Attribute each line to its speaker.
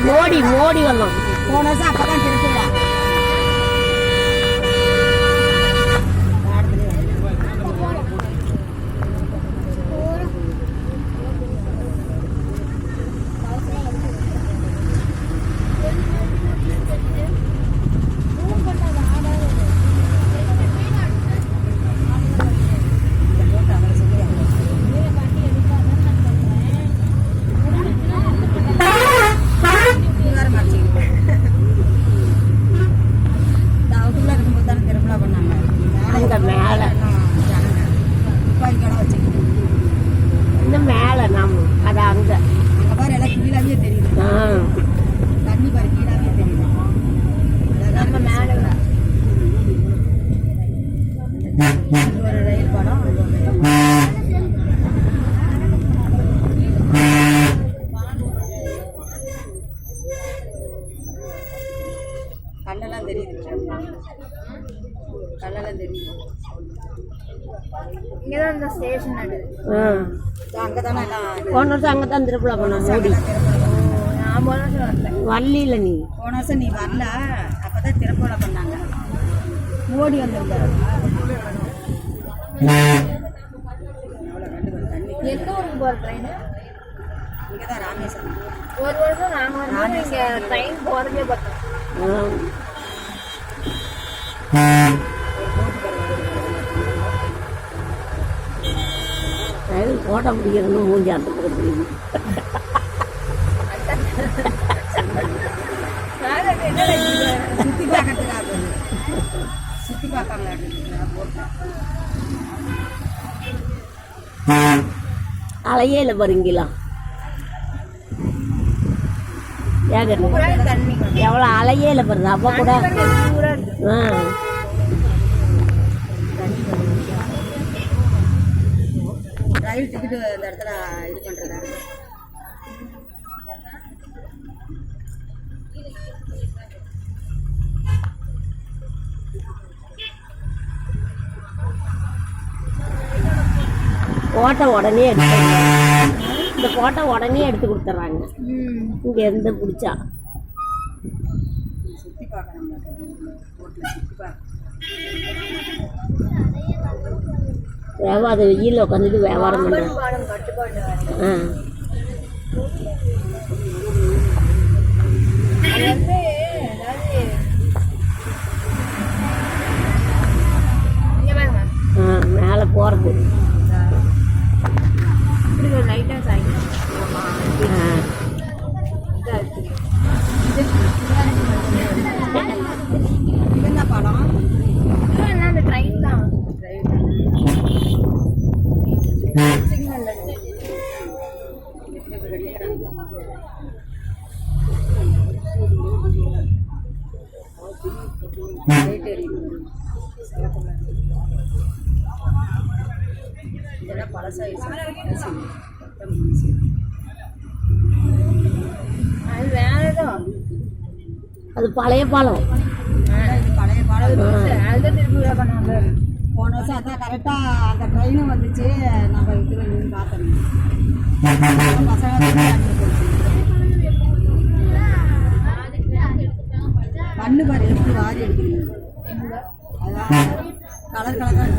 Speaker 1: மோடி வரலாம்.
Speaker 2: போன வருஷம் அப்பதான் திருப்பிடா
Speaker 1: மேல நாம் அது அங்க
Speaker 2: பாரு எல்லாம் கீழாவே தெரியுது. தண்ணி பாரு கீழாவே தெரியுது. நம்ம மேல ஒரு ரயில் படம் கண்ணெல்லாம் தெரியுது. கண்ணெல்லாம் தெரியுது. இங்கதான் இந்த ஸ்டேஷன் அங்கதானே
Speaker 1: போன வருஷம் அங்கதான் திருப்பலா பண்ண மோடி.
Speaker 2: நான் போன வருஷம் வரல.
Speaker 1: வரல நீ
Speaker 2: போன வருஷம் நீ வரல. அப்பதான் திருப்பலா பண்ணாங்க. மோடி வந்திருந்தாரு. எந்த ஊருக்கு போற ட்ரெயின்? இங்கதான் ராமேஸ்வரம். ஒரு வருஷம் நாங்க இங்க ட்ரெயின் போறதே பார்த்தோம்.
Speaker 1: போட்டோ பிடிக்கிறது மூஞ்சி அந்த பிடிக்கும்.
Speaker 2: சுத்தி பார்க்கறதுக்காக சுத்தி பார்ப்பாங்க.
Speaker 1: அலையே இல்லை பாருங்களா.
Speaker 2: தண்ணி
Speaker 1: எவ்வளோ அலையே இல்லை பாருங்க. அப்போ கூட
Speaker 2: ரயில் டிக்கெட்டு அந்த இடத்துல இது பண்ணுறதா?
Speaker 1: ஃபோட்டோ உடனே எடுத்துறாங்க. இந்த ஃபோட்டோ உடனே எடுத்து கொடுத்துட்றாங்க. இங்கே இருந்து பிடிச்சா
Speaker 2: சுற்றி பார்க்கணும். சுற்றி பார்க்க
Speaker 1: வியாபாரம் வெயிலில் உட்காந்துட்டு வியாபாரம் பண்ணுறேன். மேலே போகிறது
Speaker 2: என்ன படம்? அந்த ட்ரெயின் தான். இதெல்லாம் பழசாயிடுச்சு. அது வேற ஏதோ.
Speaker 1: அது பழைய பாலம்.
Speaker 2: பழைய பாலம். அதுதான் திருப்பி பண்ணாங்க. போன வருஷம் அதான் கரெக்டாக அந்த ட்ரெயினும் வந்துச்சு. நம்ம இதில் நின்று பார்த்தோம். மண்ணு பாரு எப்படி வாரி எடுக்கணும். அதான் கலர் கலராக